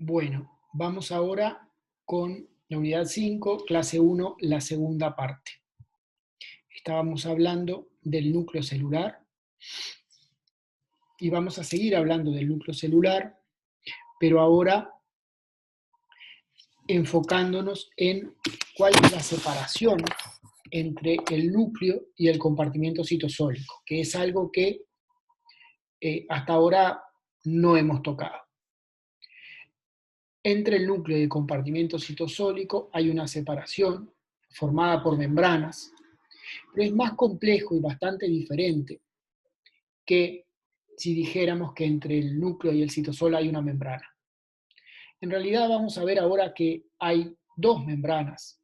Bueno, vamos ahora con la unidad 5, clase 1, la segunda parte. Estábamos hablando del núcleo celular y vamos a seguir hablando del núcleo celular, pero ahora enfocándonos en cuál es la separación entre el núcleo y el compartimiento citosólico, que es algo que hasta ahora no hemos tocado. Entre el núcleo y el compartimiento citosólico hay una separación formada por membranas, pero es más complejo y bastante diferente que si dijéramos que entre el núcleo y el citosol hay una membrana. En realidad vamos a ver ahora que hay dos membranas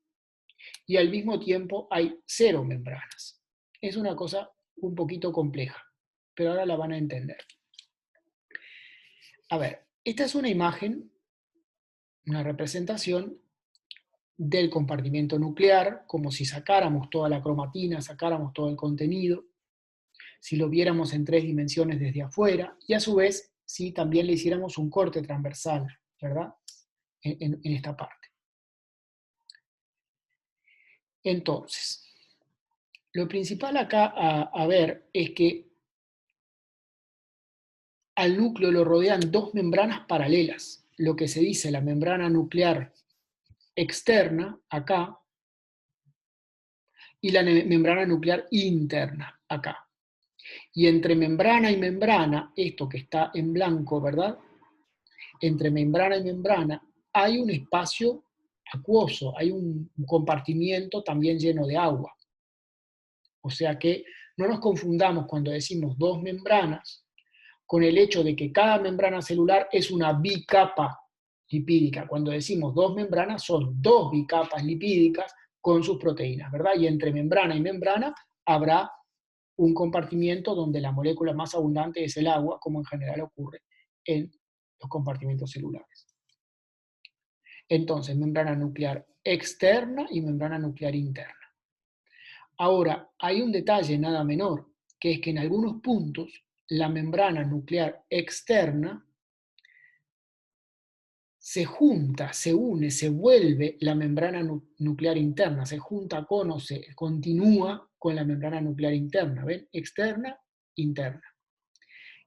y al mismo tiempo hay cero membranas. Es una cosa un poquito compleja, pero ahora la van a entender. A ver, esta es una imagen, una representación del compartimiento nuclear, como si sacáramos toda la cromatina, sacáramos todo el contenido, si lo viéramos en 3 dimensiones desde afuera, y a su vez, si también le hiciéramos un corte transversal, ¿verdad? En esta parte. Entonces, lo principal acá a ver es que al núcleo lo rodean dos membranas paralelas, lo que se dice la membrana nuclear externa, acá, y la membrana nuclear interna, acá. Y entre membrana y membrana, esto que está en blanco, ¿verdad? Entre membrana y membrana hay un espacio acuoso, hay un compartimiento también lleno de agua. O sea que no nos confundamos cuando decimos dos membranas con el hecho de que cada membrana celular es una bicapa lipídica. Cuando decimos dos membranas, son dos bicapas lipídicas con sus proteínas, ¿verdad? Y entre membrana y membrana habrá un compartimiento donde la molécula más abundante es el agua, como en general ocurre en los compartimentos celulares. Entonces, membrana nuclear externa y membrana nuclear interna. Ahora, hay un detalle nada menor, que es que en algunos puntos la membrana nuclear externa se junta, se une, se vuelve la membrana nuclear interna, se junta con o se continúa con la membrana nuclear interna, ¿ven? Externa, interna.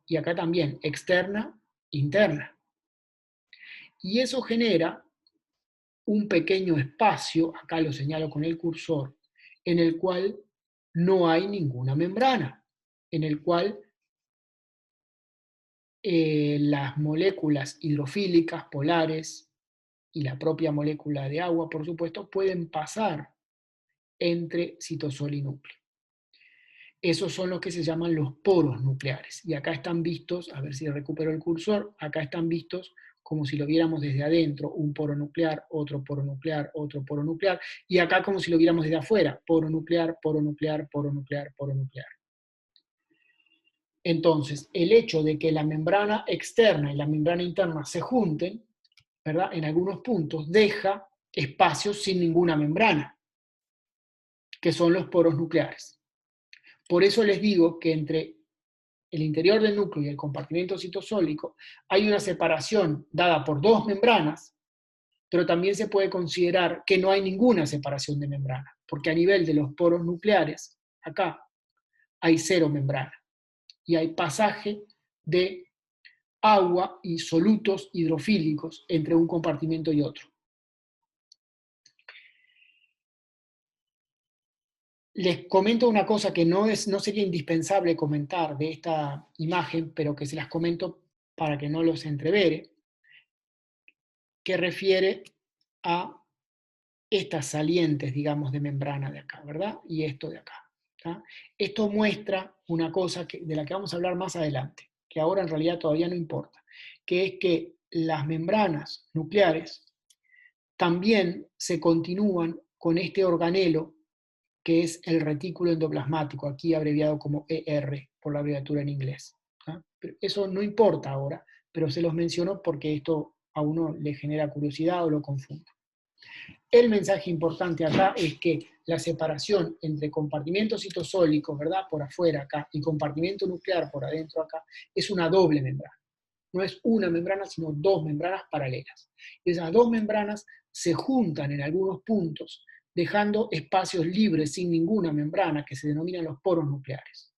Y acá también, externa, interna. Y eso genera un pequeño espacio, acá lo señalo con el cursor, en el cual no hay ninguna membrana, en el cual las moléculas hidrofílicas, polares, y la propia molécula de agua, por supuesto, pueden pasar entre citosol y núcleo. Esos son los que se llaman los poros nucleares. Y acá están vistos, a ver si recupero el cursor, acá están vistos como si lo viéramos desde adentro, un poro nuclear, otro poro nuclear, otro poro nuclear, y acá como si lo viéramos desde afuera, poro nuclear, poro nuclear, poro nuclear, poro nuclear. Entonces, el hecho de que la membrana externa y la membrana interna se junten, ¿verdad? En algunos puntos deja espacios sin ninguna membrana, que son los poros nucleares. Por eso les digo que entre el interior del núcleo y el compartimiento citosólico hay una separación dada por dos membranas, pero también se puede considerar que no hay ninguna separación de membrana, porque a nivel de los poros nucleares, acá, hay cero membrana y hay pasaje de agua y solutos hidrofílicos entre un compartimiento y otro. Les comento una cosa que no sería indispensable comentar de esta imagen, pero que se las comento para que no los entrevere, que refiere a estas salientes, digamos, de membrana de acá, ¿verdad? Y esto de acá. ¿tá? Esto muestra una cosa de la que vamos a hablar más adelante, que ahora en realidad todavía no importa, que es que las membranas nucleares también se continúan con este organelo que es el retículo endoplasmático, aquí abreviado como ER, por la abreviatura en inglés. Pero eso no importa ahora, pero se los menciono porque esto a uno le genera curiosidad o lo confunde. El mensaje importante acá es que la separación entre compartimento citosólico, ¿verdad?, por afuera acá, y compartimento nuclear por adentro acá, es una doble membrana. no es una membrana, sino dos membranas paralelas. Y esas dos membranas se juntan en algunos puntos, dejando espacios libres sin ninguna membrana, que se denominan los poros nucleares.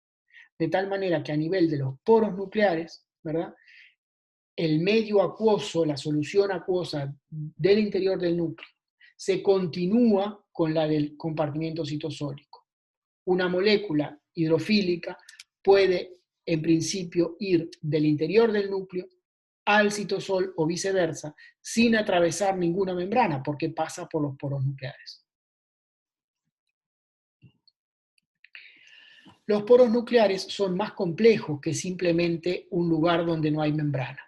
De tal manera que a nivel de los poros nucleares, ¿verdad?, el medio acuoso, la solución acuosa del interior del núcleo, se continúa con la del compartimiento citosólico. Una molécula hidrofílica puede, en principio, ir del interior del núcleo al citosol o viceversa, sin atravesar ninguna membrana, porque pasa por los poros nucleares. Los poros nucleares son más complejos que simplemente un lugar donde no hay membrana.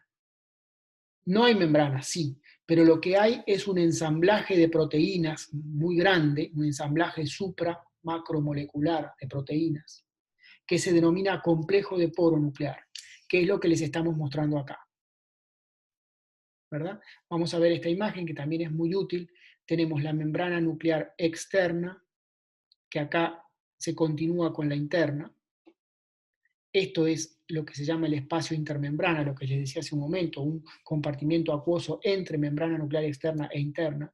No hay membrana, sí, pero lo que hay es un ensamblaje de proteínas muy grande, un ensamblaje supra-macromolecular de proteínas, que se denomina complejo de poro nuclear, que es lo que les estamos mostrando acá. ¿Verdad? Vamos a ver esta imagen que también es muy útil. Tenemos la membrana nuclear externa, que acá se continúa con la interna. Esto es lo que se llama el espacio intermembrana, lo que les decía hace un momento, un compartimiento acuoso entre membrana nuclear externa e interna.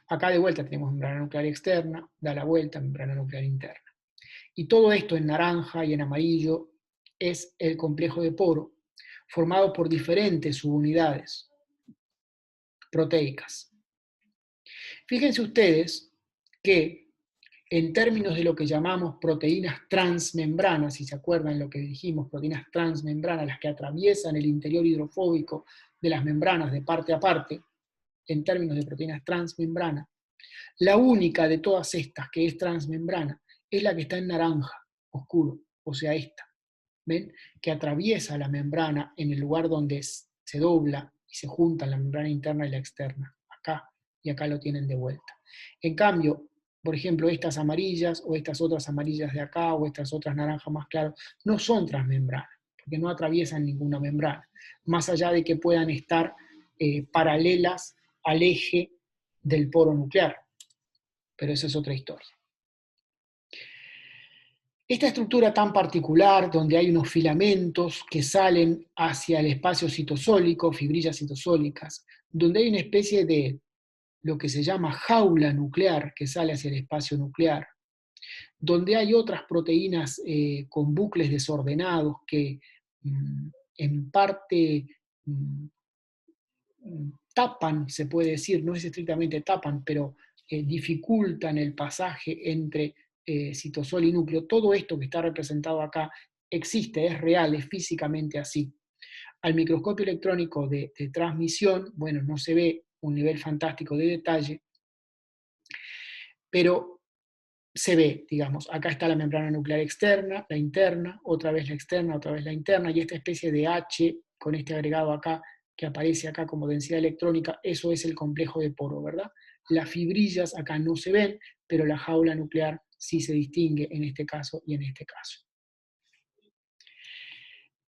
Acá de vuelta tenemos membrana nuclear externa, da la vuelta, membrana nuclear interna. Y todo esto en naranja y en amarillo es el complejo de poro, formado por diferentes subunidades proteicas. Fíjense ustedes que en términos de lo que llamamos proteínas transmembranas, si se acuerdan lo que dijimos, proteínas transmembranas, las que atraviesan el interior hidrofóbico de las membranas de parte a parte, en términos de proteínas transmembranas, la única de todas estas que es transmembrana es la que está en naranja, oscuro, o sea esta, ¿ven? Que atraviesa la membrana en el lugar donde se dobla y se juntan la membrana interna y la externa, acá, y acá lo tienen de vuelta. En cambio, por ejemplo, estas amarillas, o estas otras amarillas de acá, o estas otras naranjas más claras, no son transmembranas, porque no atraviesan ninguna membrana, más allá de que puedan estar paralelas al eje del poro nuclear. Pero esa es otra historia. Esta estructura tan particular, donde hay unos filamentos que salen hacia el espacio citosólico, fibrillas citosólicas, donde hay una especie de lo que se llama jaula nuclear que sale hacia el espacio nuclear, donde hay otras proteínas con bucles desordenados que en parte tapan, se puede decir, no es estrictamente tapan, pero dificultan el pasaje entre citosol y núcleo. Todo esto que está representado acá existe, es real, es físicamente así. Al microscopio electrónico de transmisión, bueno, no se ve un nivel fantástico de detalle, pero se ve, digamos, acá está la membrana nuclear externa, la interna, otra vez la externa, otra vez la interna, y esta especie de H con este agregado acá, que aparece acá como densidad electrónica, eso es el complejo de poro, ¿verdad? Las fibrillas acá no se ven, pero la jaula nuclear sí se distingue en este caso y en este caso.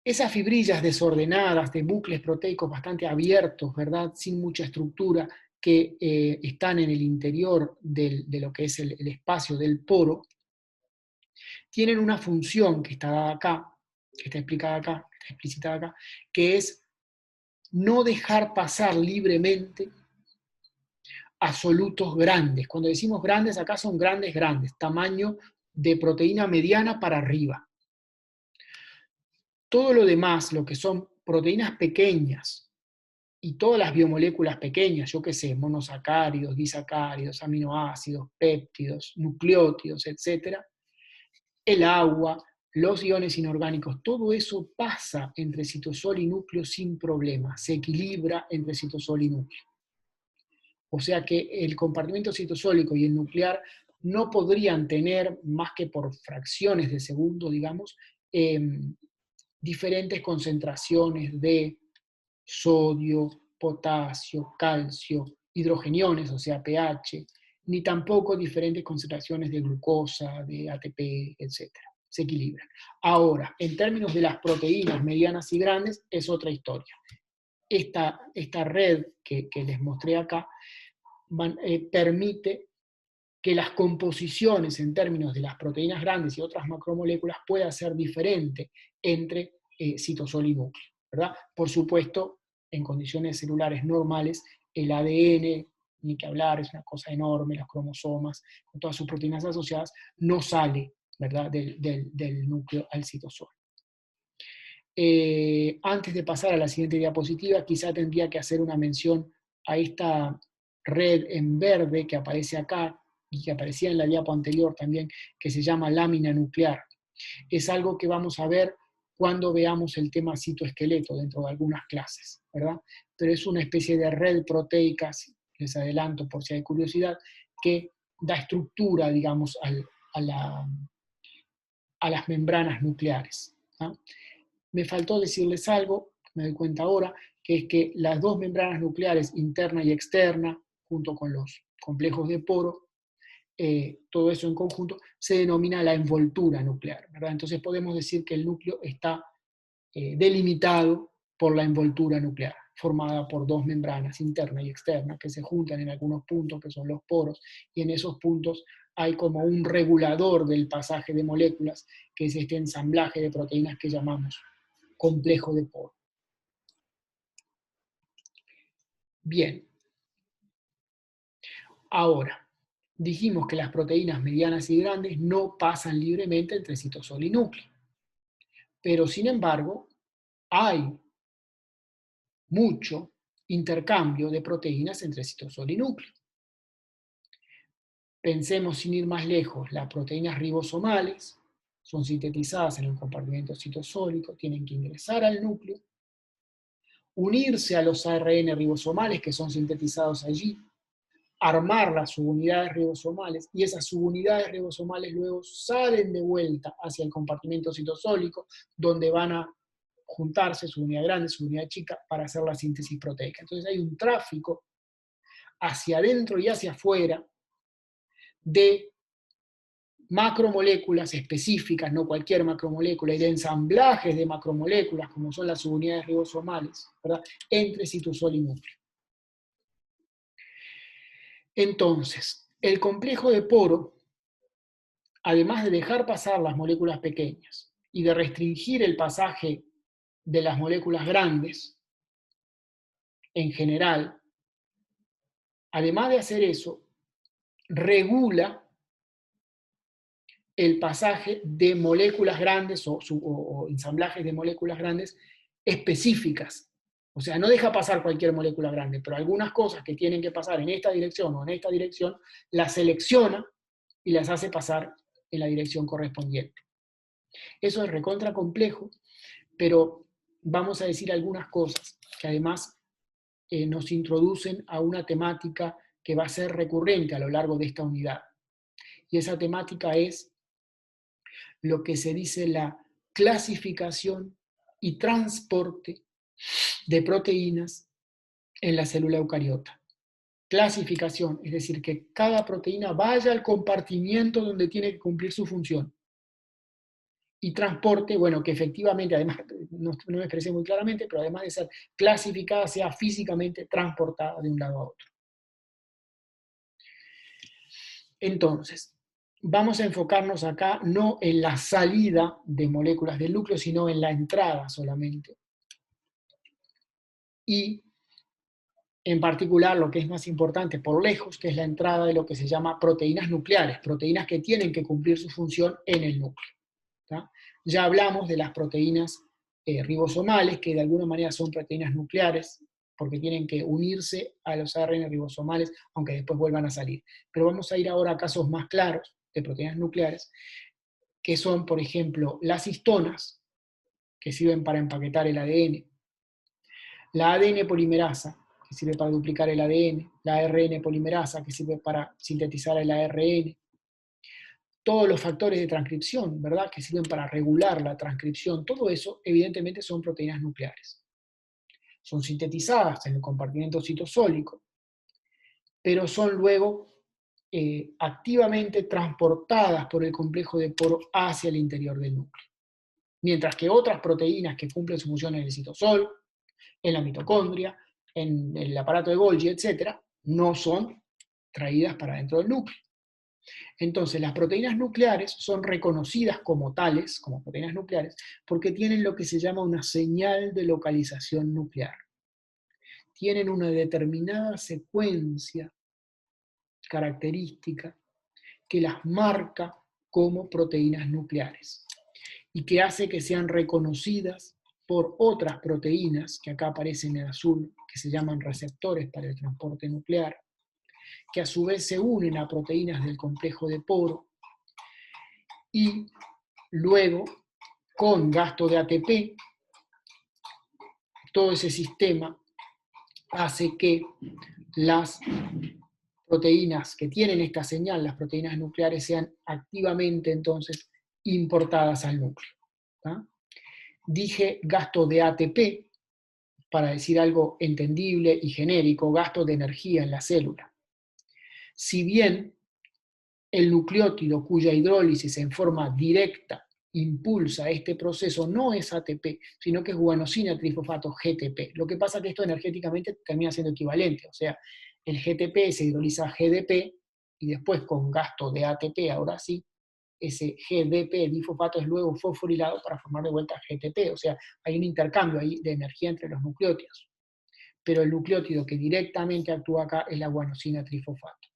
Esas fibrillas desordenadas de bucles proteicos bastante abiertos, ¿verdad? Sin mucha estructura, que están en el interior de lo que es el espacio del poro, tienen una función que está dada acá, que está explicada acá, que está explicitada acá, que es no dejar pasar libremente absolutos grandes. Cuando decimos grandes, acá son grandes, grandes, tamaño de proteína mediana para arriba. Todo lo demás, lo que son proteínas pequeñas, y todas las biomoléculas pequeñas, yo qué sé, monosacáridos, disacáridos, aminoácidos, péptidos, nucleótidos, etc., el agua, los iones inorgánicos, todo eso pasa entre citosol y núcleo sin problema, se equilibra entre citosol y núcleo. O sea que el compartimento citosólico y el nuclear no podrían tener, más que por fracciones de segundo, digamos, diferentes concentraciones de sodio, potasio, calcio, hidrogeniones, o sea, pH, ni tampoco diferentes concentraciones de glucosa, de ATP, etc. Se equilibran. Ahora, en términos de las proteínas medianas y grandes, es otra historia. Esta red que les mostré acá permite que las composiciones en términos de las proteínas grandes y otras macromoléculas pueda ser diferente entre citosol y núcleo. ¿verdad? Por supuesto, en condiciones celulares normales, el ADN, ni que hablar, es una cosa enorme, los cromosomas, con todas sus proteínas asociadas, no sale, ¿verdad?, del núcleo al citosol. Antes de pasar a la siguiente diapositiva, quizá tendría que hacer una mención a esta red en verde que aparece acá y que aparecía en la diapo anterior también, que se llama lámina nuclear. Es algo que vamos a ver cuando veamos el tema citoesqueleto dentro de algunas clases, ¿verdad? Pero es una especie de red proteica, les adelanto por si hay curiosidad, que da estructura, digamos, a las membranas nucleares, ¿no? Me faltó decirles algo, me doy cuenta ahora, que es que las dos membranas nucleares, interna y externa, junto con los complejos de poro, todo eso en conjunto, se denomina la envoltura nuclear, ¿verdad? Entonces podemos decir que el núcleo está delimitado por la envoltura nuclear, formada por dos membranas, interna y externa, que se juntan en algunos puntos, que son los poros, y en esos puntos hay como un regulador del pasaje de moléculas, que es este ensamblaje de proteínas que llamamos complejo de poro. Bien. Ahora, dijimos que las proteínas medianas y grandes no pasan libremente entre citosol y núcleo. Pero, sin embargo, hay mucho intercambio de proteínas entre citosol y núcleo. Pensemos, sin ir más lejos, las proteínas ribosomales son sintetizadas en el compartimento citosólico, tienen que ingresar al núcleo, unirse a los ARN ribosomales que son sintetizados allí, armar las subunidades ribosomales, y esas subunidades ribosomales luego salen de vuelta hacia el compartimento citosólico, donde van a juntarse su unidad grande, su unidad chica, para hacer la síntesis proteica. Entonces hay un tráfico hacia adentro y hacia afuera de macromoléculas específicas, no cualquier macromolécula, y de ensamblajes de macromoléculas, como son las subunidades ribosomales, ¿verdad?, entre citosol y núcleo. Entonces, el complejo de poro, además de dejar pasar las moléculas pequeñas y de restringir el pasaje de las moléculas grandes, en general, además de hacer eso, regula el pasaje de moléculas grandes o ensamblajes de moléculas grandes específicas. O sea, no deja pasar cualquier molécula grande, pero algunas cosas que tienen que pasar en esta dirección o en esta dirección, las selecciona y las hace pasar en la dirección correspondiente. Eso es recontra complejo, pero vamos a decir algunas cosas que además nos introducen a una temática que va a ser recurrente a lo largo de esta unidad. Y esa temática es lo que se dice la clasificación y transporte de proteínas en la célula eucariota. Clasificación, es decir, que cada proteína vaya al compartimiento donde tiene que cumplir su función. Y transporte, bueno, que efectivamente, además, no me expresé muy claramente, pero además de ser clasificada, sea físicamente transportada de un lado a otro. Entonces, vamos a enfocarnos acá no en la salida de moléculas del núcleo, sino en la entrada solamente. Y en particular lo que es más importante por lejos, que es la entrada de lo que se llama proteínas nucleares, proteínas que tienen que cumplir su función en el núcleo, ¿tá? Ya hablamos de las proteínas ribosomales, que de alguna manera son proteínas nucleares, porque tienen que unirse a los ARN ribosomales, aunque después vuelvan a salir. Pero vamos a ir ahora a casos más claros de proteínas nucleares, que son, por ejemplo, las histonas, que sirven para empaquetar el ADN, la ADN polimerasa, que sirve para duplicar el ADN, la ARN polimerasa, que sirve para sintetizar el ARN, todos los factores de transcripción, ¿verdad?, que sirven para regular la transcripción, todo eso evidentemente son proteínas nucleares. Son sintetizadas en el compartimento citosólico, pero son luego activamente transportadas por el complejo de poro hacia el interior del núcleo. Mientras que otras proteínas que cumplen su función en el citosol, en la mitocondria, en el aparato de Golgi, etc., no son traídas para dentro del núcleo. Entonces, las proteínas nucleares son reconocidas como tales, como proteínas nucleares, porque tienen lo que se llama una señal de localización nuclear. Tienen una determinada secuencia característica que las marca como proteínas nucleares y que hace que sean reconocidas por otras proteínas, que acá aparecen en azul, que se llaman receptores para el transporte nuclear, que a su vez se unen a proteínas del complejo de poro y luego, con gasto de ATP, todo ese sistema hace que las proteínas que tienen esta señal, las proteínas nucleares, sean activamente entonces importadas al núcleo. ¿tá? Dije gasto de ATP, para decir algo entendible y genérico, gasto de energía en la célula. Si bien el nucleótido cuya hidrólisis en forma directa impulsa este proceso no es ATP, sino que es guanosina trifosfato GTP. Lo que pasa es que esto energéticamente termina siendo equivalente, o sea, el GTP se hidroliza a GDP y después con gasto de ATP, ahora sí, ese GDP difosfato es luego fosforilado para formar de vuelta GTP, o sea, hay un intercambio ahí de energía entre los nucleótidos. Pero el nucleótido que directamente actúa acá es la guanosina trifosfato.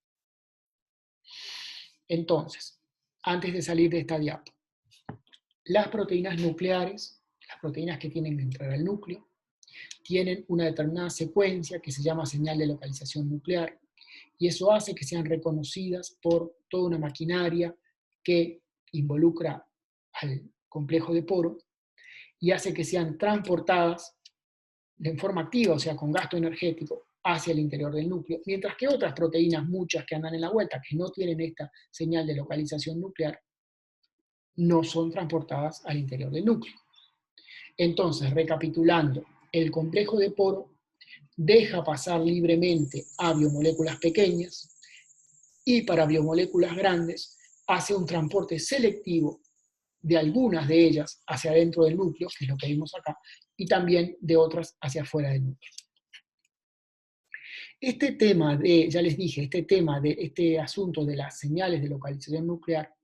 Entonces, antes de salir de esta diapo, las proteínas nucleares, las proteínas que tienen que entrar al núcleo, tienen una determinada secuencia que se llama señal de localización nuclear, y eso hace que sean reconocidas por toda una maquinaria que involucra al complejo de poro y hace que sean transportadas de forma activa, o sea, con gasto energético, hacia el interior del núcleo, mientras que otras proteínas, muchas que andan en la vuelta, que no tienen esta señal de localización nuclear, no son transportadas al interior del núcleo. Entonces, recapitulando, el complejo de poro deja pasar libremente a biomoléculas pequeñas y para biomoléculas grandes hace un transporte selectivo de algunas de ellas hacia adentro del núcleo, que es lo que vimos acá, y también de otras hacia afuera del núcleo. Este tema de, ya les dije, este asunto de las señales de localización nuclear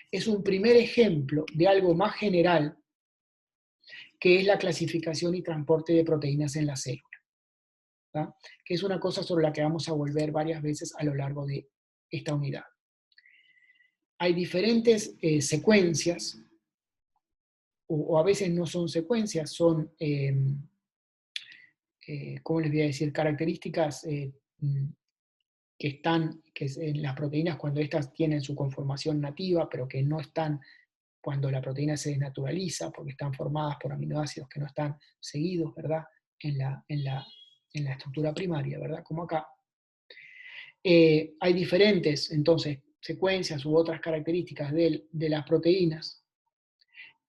es un primer ejemplo de algo más general que es la clasificación y transporte de proteínas en la célula, ¿tá? Que es una cosa sobre la que vamos a volver varias veces a lo largo de esta unidad. Hay diferentes secuencias, o a veces no son secuencias, son, ¿cómo les voy a decir?, características que en las proteínas cuando estas tienen su conformación nativa, pero que no están cuando la proteína se desnaturaliza, porque están formadas por aminoácidos que no están seguidos, ¿verdad?, en la estructura primaria, ¿verdad?, como acá. Hay diferentes, entonces, secuencias u otras características de las proteínas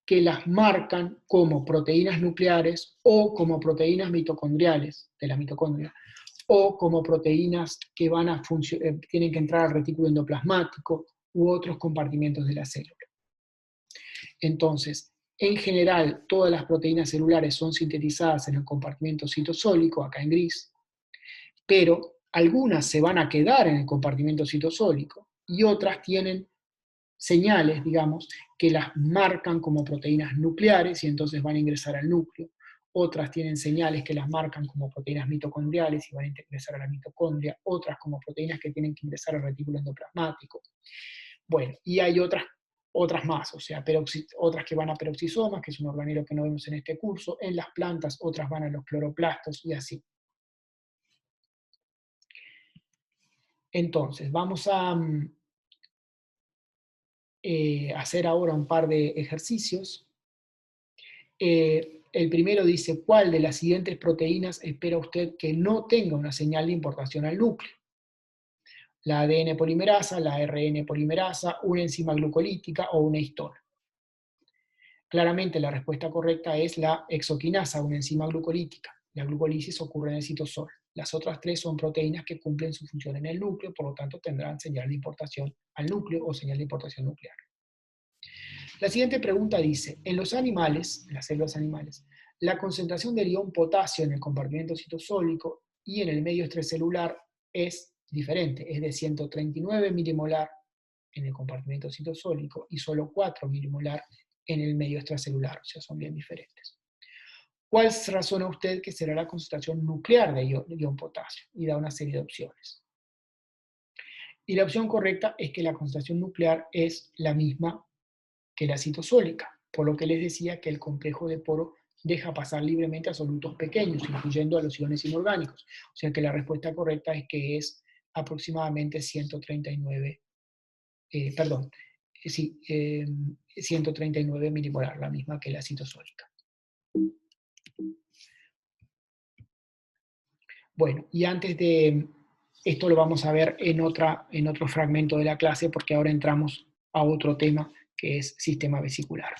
que las marcan como proteínas nucleares o como proteínas mitocondriales de la mitocondria, o como proteínas que tienen que entrar al retículo endoplasmático u otros compartimentos de la célula. Entonces, en general, todas las proteínas celulares son sintetizadas en el compartimento citosólico, acá en gris, pero algunas se van a quedar en el compartimento citosólico y otras tienen señales, digamos, que las marcan como proteínas nucleares y entonces van a ingresar al núcleo. Otras tienen señales que las marcan como proteínas mitocondriales y van a ingresar a la mitocondria. Otras como proteínas que tienen que ingresar al retículo endoplasmático. Bueno, y hay otras más, o sea, otras que van a peroxisomas, que es un organelo que no vemos en este curso. En las plantas, otras van a los cloroplastos y así. Entonces, vamos a hacer ahora un par de ejercicios. El primero dice, ¿cuál de las siguientes proteínas espera usted que no tenga una señal de importación al núcleo? La ADN polimerasa, la ARN polimerasa, una enzima glucolítica o una histona. Claramente la respuesta correcta es la exoquinasa, una enzima glucolítica. La glucólisis ocurre en el citosol. Las otras tres son proteínas que cumplen su función en el núcleo, por lo tanto tendrán señal de importación al núcleo o señal de importación nuclear. La siguiente pregunta dice, en los animales, en las células animales, la concentración del ion potasio en el compartimento citosólico y en el medio extracelular es diferente, es de 139 milimolar en el compartimento citosólico y solo 4 milimolar en el medio extracelular, o sea, son bien diferentes. ¿Cuál razona usted que será la concentración nuclear de ion potasio? Y da una serie de opciones. Y la opción correcta es que la concentración nuclear es la misma que la citosólica, por lo que les decía que el complejo de poro deja pasar libremente a solutos pequeños, incluyendo a los iones inorgánicos. O sea que la respuesta correcta es que es aproximadamente 139, perdón, sí, 139 milimolar, la misma que la citosólica. Bueno, y antes de, esto lo vamos a ver en otro fragmento de la clase, porque ahora entramos a otro tema que es sistema vesicular.